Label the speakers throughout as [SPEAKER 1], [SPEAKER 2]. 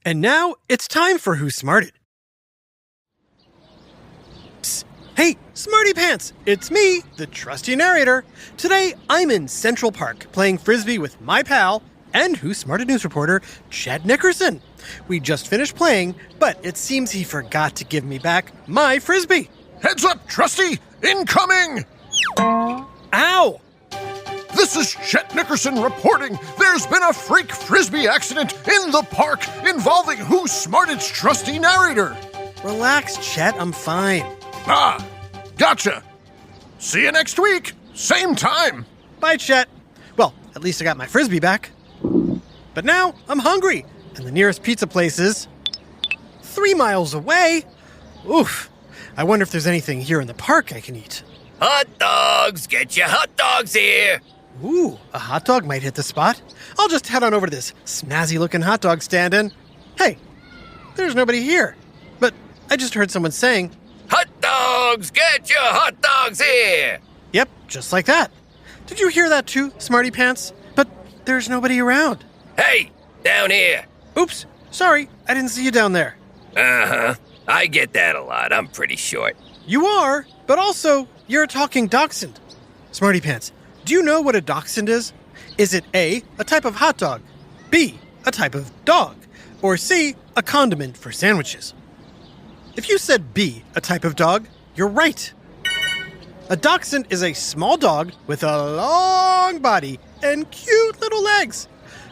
[SPEAKER 1] And now it's time for Who Smarted. Psst. Hey, Smarty Pants! It's me, the trusty narrator. Today, I'm in Central Park playing Frisbee with my pal and Who Smarted news reporter, Chet Nickerson. We just finished playing, but it seems he forgot to give me back my Frisbee.
[SPEAKER 2] Heads up, Trusty! Incoming!
[SPEAKER 1] Ow!
[SPEAKER 2] This is Chet Nickerson reporting. There's been a freak Frisbee accident in the park involving Who Smarted's trusty narrator.
[SPEAKER 1] Relax, Chet, I'm fine.
[SPEAKER 2] Ah, gotcha. See you next week. Same time.
[SPEAKER 1] Bye, Chet. Well, at least I got my Frisbee back. But now I'm hungry, and the nearest pizza place is 3 miles away. Oof. I wonder if there's anything here in the park I can eat.
[SPEAKER 3] Hot dogs! Get your hot dogs here!
[SPEAKER 1] Ooh, a hot dog might hit the spot. I'll just head on over to this snazzy-looking hot dog stand and... Hey, there's nobody here. But I just heard someone saying...
[SPEAKER 3] Hot dogs! Get your hot dogs here!
[SPEAKER 1] Yep, just like that. Did you hear that too, Smarty Pants? But there's nobody around.
[SPEAKER 3] Hey, down here!
[SPEAKER 1] Oops, sorry, I didn't see you down there.
[SPEAKER 3] Uh-huh. I get that a lot. I'm pretty short.
[SPEAKER 1] You are, but also, you're a talking dachshund. Smarty Pants, do you know what a dachshund is? Is it A, a type of hot dog, B, a type of dog, or C, a condiment for sandwiches? If you said B, a type of dog, you're right. A dachshund is a small dog with a long body and cute little legs.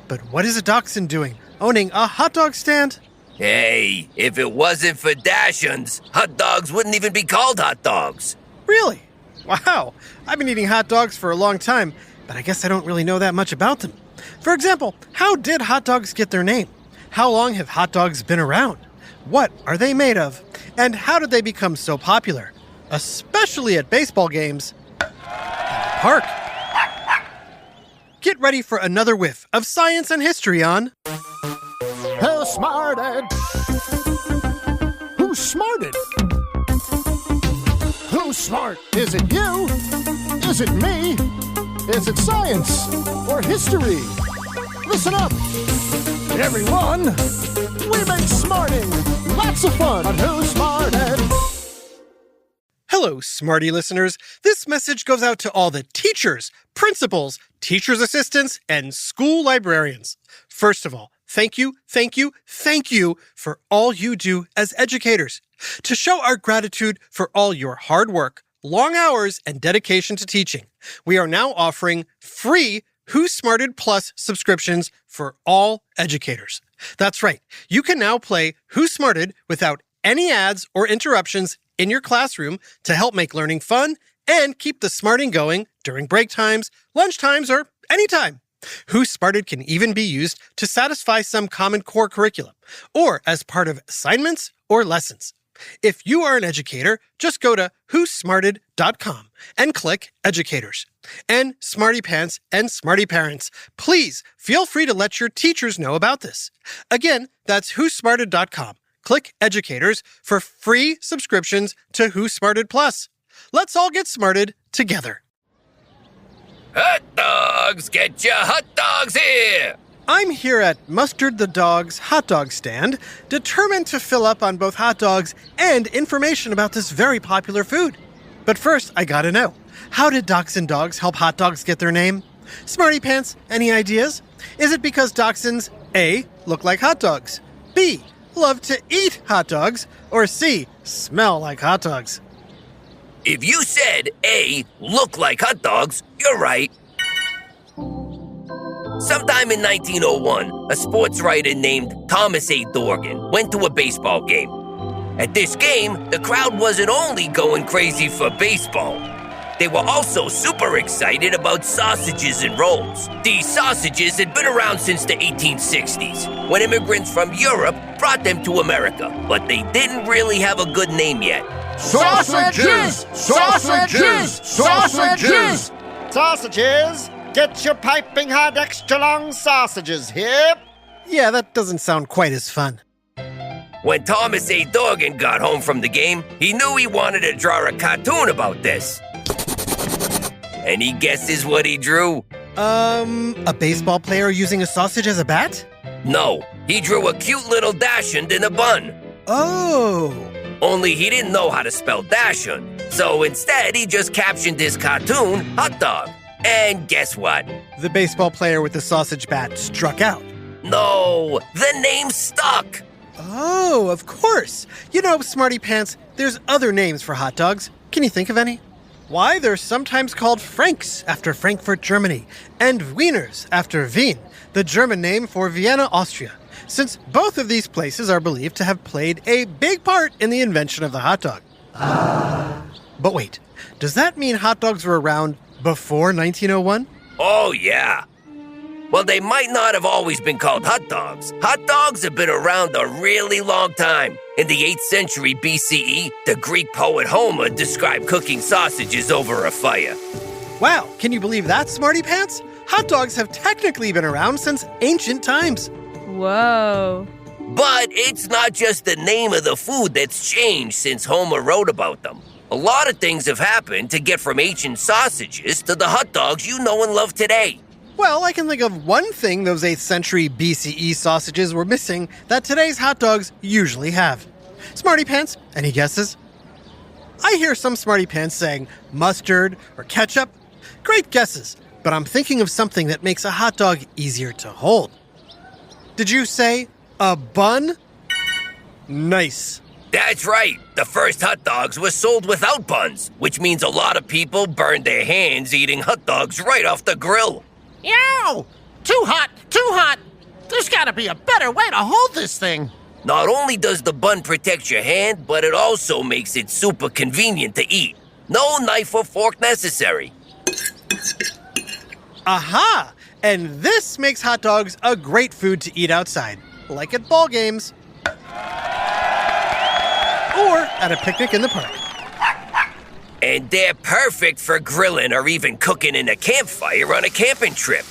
[SPEAKER 1] But what is a dachshund doing, owning a hot dog stand?
[SPEAKER 3] Hey, if it wasn't for Dachshunds, hot dogs wouldn't even be called hot dogs.
[SPEAKER 1] Really? Wow, I've been eating hot dogs for a long time, but I guess I don't really know that much about them. For example, how did hot dogs get their name? How long have hot dogs been around? What are they made of? And how did they become so popular? Especially at baseball games in the park. Get ready for another whiff of science and history on...
[SPEAKER 2] Who Smarted? Who Smarted? Who's smart? Is it you? Is it me? Is it science or history? Listen up, everyone. We make smarting lots of fun on Who Smarted.
[SPEAKER 1] Hello, Smarty listeners. This message goes out to all the teachers, principals, teachers' assistants, and school librarians. First of all, thank you for all you do as educators. To show our gratitude for all your hard work, long hours, and dedication to teaching, we are now offering free Who Smarted Plus subscriptions for all educators. That's right. You can now play Who Smarted without any ads or interruptions in your classroom to help make learning fun and keep the smarting going during break times, lunch times, or anytime. Who Smarted can even be used to satisfy some Common Core curriculum or as part of assignments or lessons. If you are an educator, just go to whosmarted.com and click Educators. And Smarty Pants and Smarty Parents, please feel free to let your teachers know about this. Again, that's whosmarted.com. Click Educators for free subscriptions to Who Smarted Plus. Let's all get smarted together.
[SPEAKER 3] Hot dogs! Get your hot dogs here!
[SPEAKER 1] I'm here at Mustard the Dog's hot dog stand, determined to fill up on both hot dogs and information about this very popular food. But first, I gotta know, how did dachshund dogs help hot dogs get their name? Smarty Pants, any ideas? Is it because dachshunds, A, look like hot dogs, B, love to eat hot dogs, or C, smell like hot dogs?
[SPEAKER 3] If you said A, look like hot dogs, you're right. Sometime in 1901, a sports writer named Thomas A. Dorgan went to a baseball game. At this game, the crowd wasn't only going crazy for baseball. They were also super excited about sausages and rolls. These sausages had been around since the 1860s, when immigrants from Europe brought them to America, but they didn't really have a good name yet.
[SPEAKER 2] Sausages! Sausages! Sausages!
[SPEAKER 4] Sausages! Get your piping hot extra long sausages here.
[SPEAKER 1] Yeah, that doesn't sound quite as fun.
[SPEAKER 3] When Thomas A. Dorgan got home from the game, he knew he wanted to draw a cartoon about this. Any guesses what he drew?
[SPEAKER 1] A baseball player using a sausage as a bat?
[SPEAKER 3] No, He drew a cute little dachshund in a bun.
[SPEAKER 1] Oh.
[SPEAKER 3] Only he didn't know how to spell dachshund. So instead, he just captioned his cartoon hot dog. And guess what?
[SPEAKER 1] The baseball player with the sausage bat struck out.
[SPEAKER 3] No, the name stuck.
[SPEAKER 1] Oh, of course. You know, Smarty Pants, there's other names for hot dogs. Can you think of any? Why, they're sometimes called Franks after Frankfurt, Germany, and Wieners after Wien, the German name for Vienna, Austria, since both of these places are believed to have played a big part in the invention of the hot dog. But wait, does that mean hot dogs were around before 1901?
[SPEAKER 3] Oh, yeah. Well, they might not have always been called hot dogs. Hot dogs have been around a really long time. In the 8th century BCE, the Greek poet Homer described cooking sausages over a fire.
[SPEAKER 1] Wow, can you believe that, Smarty Pants? Hot dogs have technically been around since ancient times.
[SPEAKER 5] Whoa.
[SPEAKER 3] But it's not just the name of the food that's changed since Homer wrote about them. A lot of things have happened to get from ancient sausages to the hot dogs you know and love today.
[SPEAKER 1] Well, I can think of one thing those 8th century BCE sausages were missing that today's hot dogs usually have. Smarty Pants, any guesses? I hear some Smarty Pants saying mustard or ketchup. Great guesses, but I'm thinking of something that makes a hot dog easier to hold. Did you say a bun? Nice.
[SPEAKER 3] That's right. The first hot dogs were sold without buns, which means a lot of people burned their hands eating hot dogs right off the grill.
[SPEAKER 2] Yow! Too hot, too hot! There's gotta be a better way to hold this thing.
[SPEAKER 3] Not only does the bun protect your hand, but it also makes it super convenient to eat. No knife or fork necessary.
[SPEAKER 1] Aha! And this makes hot dogs a great food to eat outside, like at ball games. Or at a picnic in the park.
[SPEAKER 3] And they're perfect for grilling or even cooking in a campfire on a camping trip.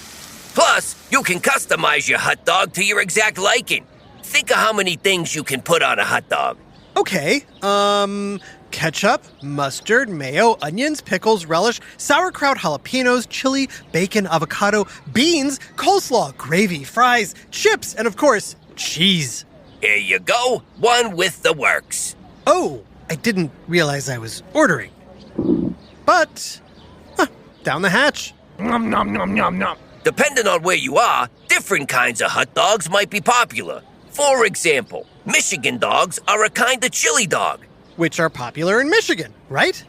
[SPEAKER 3] Plus, you can customize your hot dog to your exact liking. Think of how many things you can put on a hot dog.
[SPEAKER 1] Okay, ketchup, mustard, mayo, onions, pickles, relish, sauerkraut, jalapenos, chili, bacon, avocado, beans, coleslaw, gravy, fries, chips, and of course, cheese.
[SPEAKER 3] Here you go, one with the works.
[SPEAKER 1] Oh, I didn't realize I was ordering. But, down the hatch.
[SPEAKER 2] Nom nom nom nom nom.
[SPEAKER 3] Depending on where you are, different kinds of hot dogs might be popular. For example, Michigan dogs are a kind of chili dog.
[SPEAKER 1] Which are popular in Michigan, right?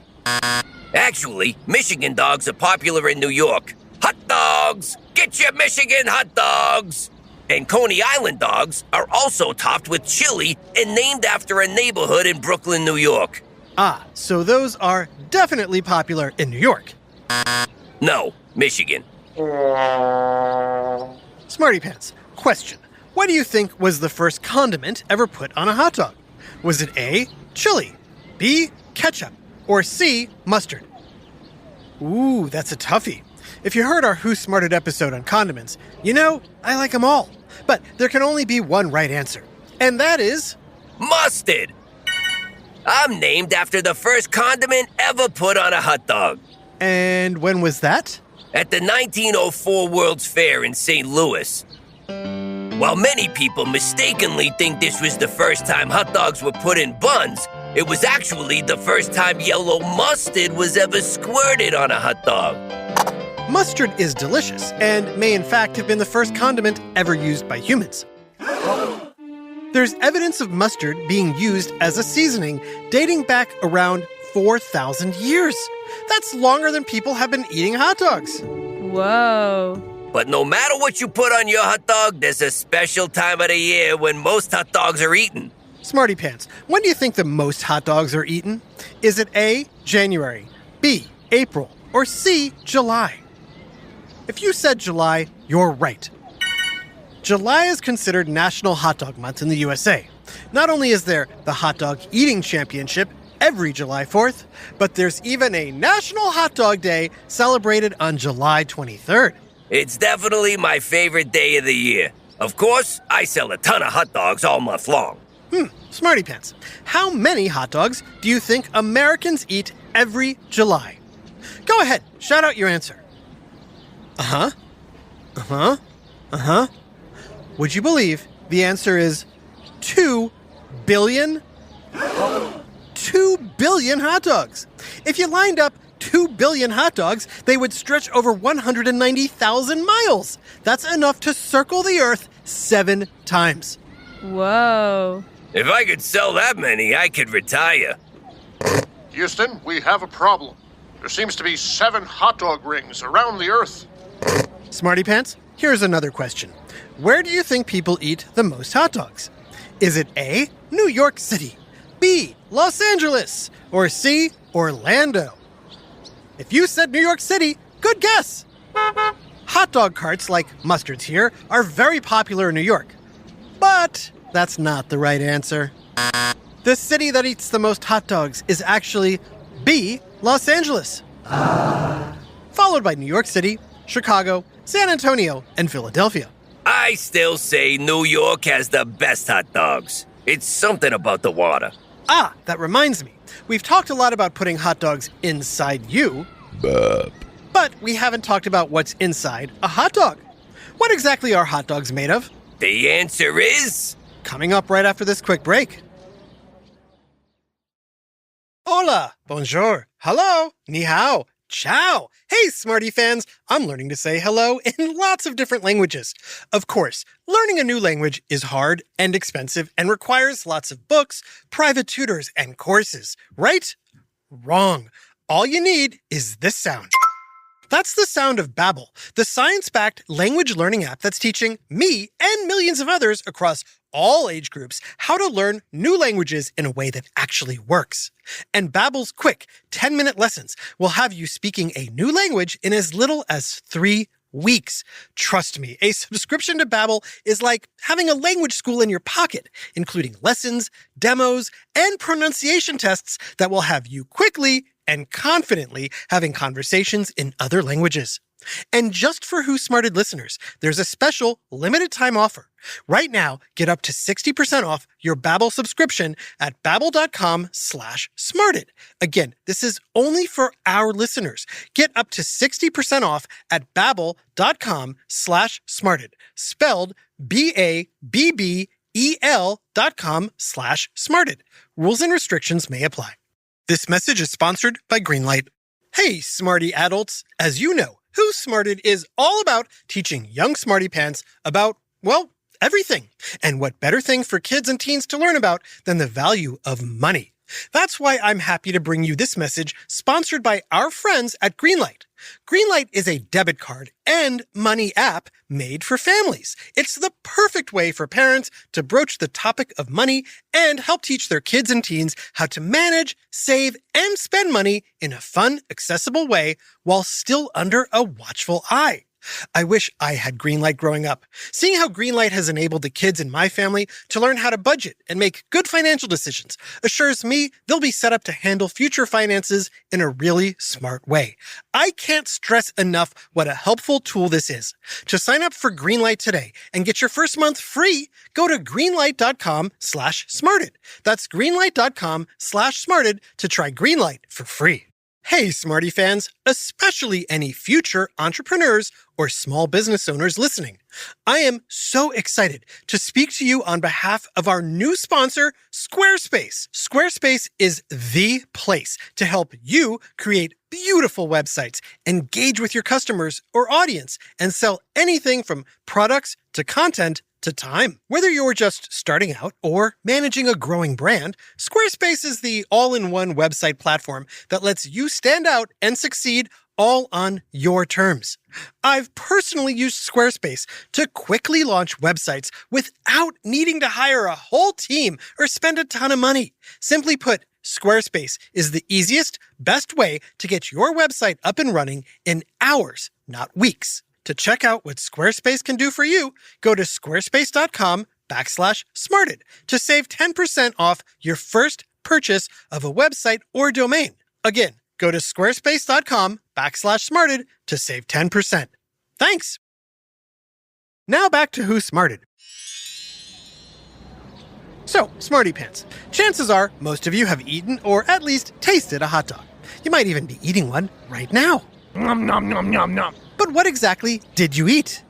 [SPEAKER 3] Actually, Michigan dogs are popular in New York. Hot dogs! Get your Michigan hot dogs! And Coney Island dogs are also topped with chili and named after a neighborhood in Brooklyn, New York.
[SPEAKER 1] Ah, so those are definitely popular in New York.
[SPEAKER 3] No, Michigan.
[SPEAKER 1] Smarty Pants, question. What do you think was the first condiment ever put on a hot dog? Was it A, chili, B, ketchup, or C, mustard? Ooh, that's a toughie. If you heard our Who Smarted episode on condiments, you know I like them all. But there can only be one right answer. And that is...
[SPEAKER 3] Mustard! I'm named after the first condiment ever put on a hot dog.
[SPEAKER 1] And when was that?
[SPEAKER 3] At the 1904 World's Fair in St. Louis. While many people mistakenly think this was the first time hot dogs were put in buns, it was actually the first time yellow mustard was ever squirted on a hot dog.
[SPEAKER 1] Mustard is delicious and may in fact have been the first condiment ever used by humans. There's evidence of mustard being used as a seasoning dating back around 4,000 years. That's longer than people have been eating hot dogs.
[SPEAKER 5] Whoa.
[SPEAKER 3] But no matter what you put on your hot dog, there's a special time of the year when most hot dogs are eaten.
[SPEAKER 1] Smarty Pants, when do you think the most hot dogs are eaten? Is it A, January, B, April, or C, July? If you said July, you're right. July is considered National Hot Dog Month in the USA. Not only is there the Hot Dog Eating Championship every July 4th, but there's even a National Hot Dog Day celebrated on July 23rd.
[SPEAKER 3] It's definitely my favorite day of the year. Of course, I sell a ton of hot dogs all month long.
[SPEAKER 1] Smarty Pants, how many hot dogs do you think Americans eat every July? Go ahead, shout out your answer. Would you believe The answer is 2 billion. 2 billion hot dogs. If you lined up 2 billion hot dogs, they would stretch over 190,000 miles. That's enough to circle the Earth 7 times.
[SPEAKER 5] Whoa.
[SPEAKER 3] If I could sell that many, I could retire.
[SPEAKER 2] Houston, we have a problem. There seems to be 7 hot dog rings around the Earth.
[SPEAKER 1] Smarty Pants, here's another question. Where do you think people eat the most hot dogs? Is it A, New York City, B, Los Angeles, or C, Orlando? If you said New York City, good guess. Hot dog carts, like Mustard's here, are very popular in New York. But that's not the right answer. The city that eats the most hot dogs is actually B, Los Angeles. Followed by New York City, Chicago, San Antonio, and Philadelphia.
[SPEAKER 3] I still say New York has the best hot dogs. It's something about the water.
[SPEAKER 1] Ah, that reminds me. We've talked a lot about putting hot dogs inside you. But we haven't talked about what's inside a hot dog. What exactly are hot dogs made of?
[SPEAKER 3] The answer is...
[SPEAKER 1] Coming up right after this quick break. Hola, bonjour, hello, ni hao, ciao. Hey, Smarty fans, I'm learning to say hello in lots of different languages. Of course, learning a new language is hard and expensive and requires lots of books, private tutors, and courses, right? Wrong. All you need is this sound. That's the sound of Babbel, the science-backed language learning app that's teaching me and millions of others across all age groups how to learn new languages in a way that actually works. And Babbel's quick 10-minute lessons will have you speaking a new language in as little as 3 weeks. Trust me, a subscription to Babbel is like having a language school in your pocket, including lessons, demos, and pronunciation tests that will have you quickly and confidently having conversations in other languages. And just for Who Smarted listeners, there's a special limited time offer. Right now, get up to 60% off your Babbel subscription at babbel.com/smarted. Again, this is only for our listeners. Get up to 60% off at babbel.com/smarted. Spelled BABBEL.com/smarted. Rules and restrictions may apply. This message is sponsored by Greenlight. Hey, smarty adults. As you know, Who Smarted is all about teaching young smarty pants about, well, everything. And what better thing for kids and teens to learn about than the value of money? That's why I'm happy to bring you this message sponsored by our friends at Greenlight. Greenlight is a debit card and money app made for families. It's the perfect way for parents to broach the topic of money and help teach their kids and teens how to manage, save, and spend money in a fun, accessible way while still under a watchful eye. I wish I had Greenlight growing up. Seeing how Greenlight has enabled the kids in my family to learn how to budget and make good financial decisions assures me they'll be set up to handle future finances in a really smart way. I can't stress enough what a helpful tool this is. To sign up for Greenlight today and get your first month free, go to greenlight.com/smarted. That's greenlight.com/smarted to try Greenlight for free. Hey, Smarty fans, especially any future entrepreneurs or small business owners listening. I am so excited to speak to you on behalf of our new sponsor, Squarespace. Squarespace is the place to help you create beautiful websites, engage with your customers or audience, and sell anything from products to content to time. Whether you're just starting out or managing a growing brand, Squarespace is the all-in-one website platform that lets you stand out and succeed all on your terms. I've personally used Squarespace to quickly launch websites without needing to hire a whole team or spend a ton of money. Simply put, Squarespace is the easiest, best way to get your website up and running in hours, not weeks. To check out what Squarespace can do for you, go to squarespace.com/smarted to save 10% off your first purchase of a website or domain. Again, go to squarespace.com/smarted to save 10%. Thanks. Now back to Who Smarted. So, Smarty Pants, chances are most of you have eaten or at least tasted a hot dog. You might even be eating one right now.
[SPEAKER 2] Nom nom nom nom nom.
[SPEAKER 1] But what exactly did you eat?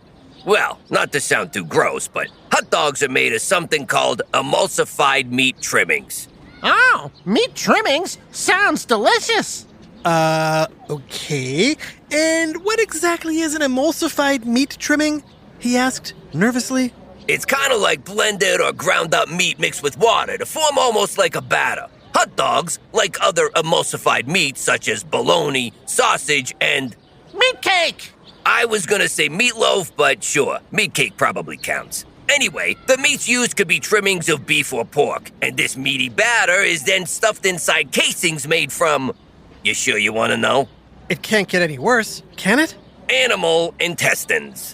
[SPEAKER 3] Well, not to sound too gross, but Hot dogs are made of something called emulsified meat trimmings.
[SPEAKER 2] Oh, meat trimmings? Sounds delicious.
[SPEAKER 1] Okay. And what exactly is an emulsified meat trimming? He asked, nervously.
[SPEAKER 3] It's kind of like blended or ground up meat mixed with water to form almost like a batter. Hot dogs, like other emulsified meats such as bologna, sausage, and...
[SPEAKER 2] Meat cake!
[SPEAKER 3] I was gonna say meatloaf, but sure, meat cake probably counts. Anyway, the meats used could be trimmings of beef or pork, and this meaty batter is then stuffed inside casings made from... You sure you want to know?
[SPEAKER 1] It can't get any worse, can it?
[SPEAKER 3] Animal intestines.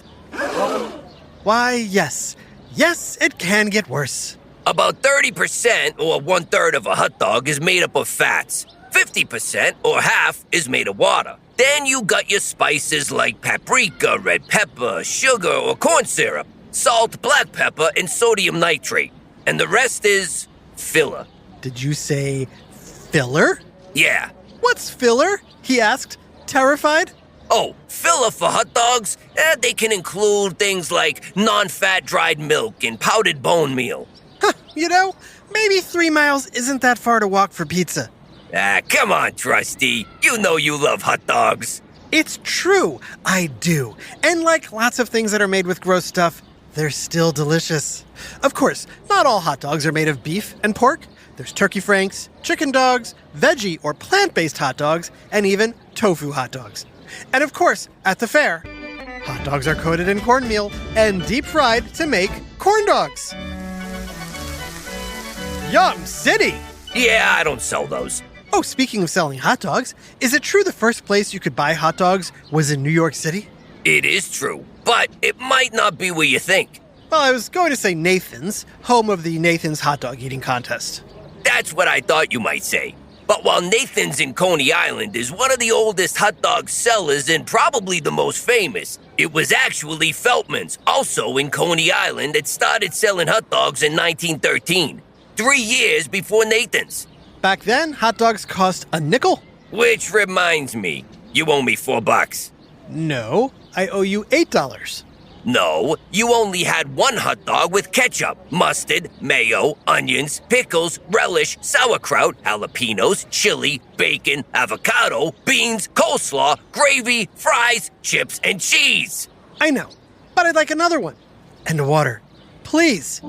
[SPEAKER 1] Why, yes. Yes, it can get worse.
[SPEAKER 3] About 30% or 1/3 of a hot dog is made up of fats. 50% or half is made of water. Then you got your spices like paprika, red pepper, sugar or corn syrup, salt, black pepper, and sodium nitrate. And the rest is filler.
[SPEAKER 1] Did you say filler?
[SPEAKER 3] Yeah.
[SPEAKER 1] What's filler? He asked, terrified.
[SPEAKER 3] Oh, filler for hot dogs? They can include things like non-fat dried milk and powdered bone meal.
[SPEAKER 1] You know, maybe 3 miles isn't that far to walk for pizza.
[SPEAKER 3] Come on, Trusty. You know you love hot dogs.
[SPEAKER 1] It's true, I do. And like lots of things that are made with gross stuff, they're still delicious. Of course, not all hot dogs are made of beef and pork. There's turkey franks, chicken dogs, veggie or plant-based hot dogs, and even tofu hot dogs. And of course, at the fair, hot dogs are coated in cornmeal and deep fried to make corn dogs. Yum City!
[SPEAKER 3] Yeah, I don't sell those.
[SPEAKER 1] Oh, speaking of selling hot dogs, is it true the first place you could buy hot dogs was in New York City?
[SPEAKER 3] It is true, but it might not be where you think.
[SPEAKER 1] Well, I was going to say Nathan's, home of the Nathan's hot dog eating contest.
[SPEAKER 3] That's what I thought you might say. But while Nathan's in Coney Island is one of the oldest hot dog sellers and probably the most famous, it was actually Feltman's, also in Coney Island, that started selling hot dogs in 1913, 3 years before Nathan's.
[SPEAKER 1] Back then, hot dogs cost a nickel?
[SPEAKER 3] Which reminds me, you owe me $4.
[SPEAKER 1] No, I owe you $8.
[SPEAKER 3] No, you only had one hot dog with ketchup, mustard, mayo, onions, pickles, relish, sauerkraut, jalapenos, chili, bacon, avocado, beans, coleslaw, gravy, fries, chips, and cheese.
[SPEAKER 1] I know, but I'd like another one. And water. Please.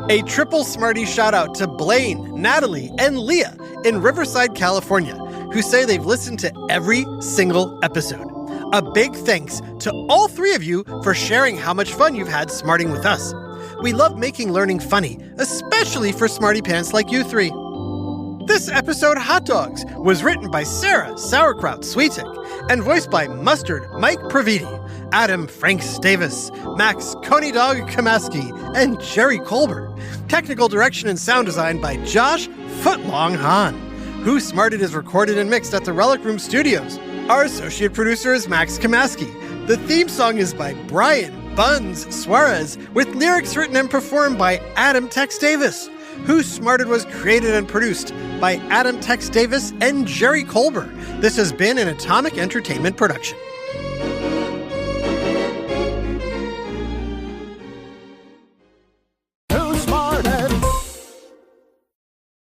[SPEAKER 1] A triple Smarty shout out to Blaine, Natalie, and Leah in Riverside, California, who say they've listened to every single episode. A big thanks to all 3 of you for sharing how much fun you've had smarting with us. We love making learning funny, especially for smarty pants like you 3. This episode, Hot Dogs, was written by Sarah Sauerkraut Sweetik and voiced by Mustard Mike Praviti, Adam Franks Davis, Max Coney Dog Kamaski, and Jerry Colbert. Technical direction and sound design by Josh Footlong Hahn. Who Smarted is recorded and mixed at the Relic Room Studios. Our associate producer is Max Kamaski. The theme song is by Brian Buns Suarez, with lyrics written and performed by Adam Tex Davis. Who Smarted was created and produced by Adam Tex Davis and Jerry Colbert. This has been an Atomic Entertainment production.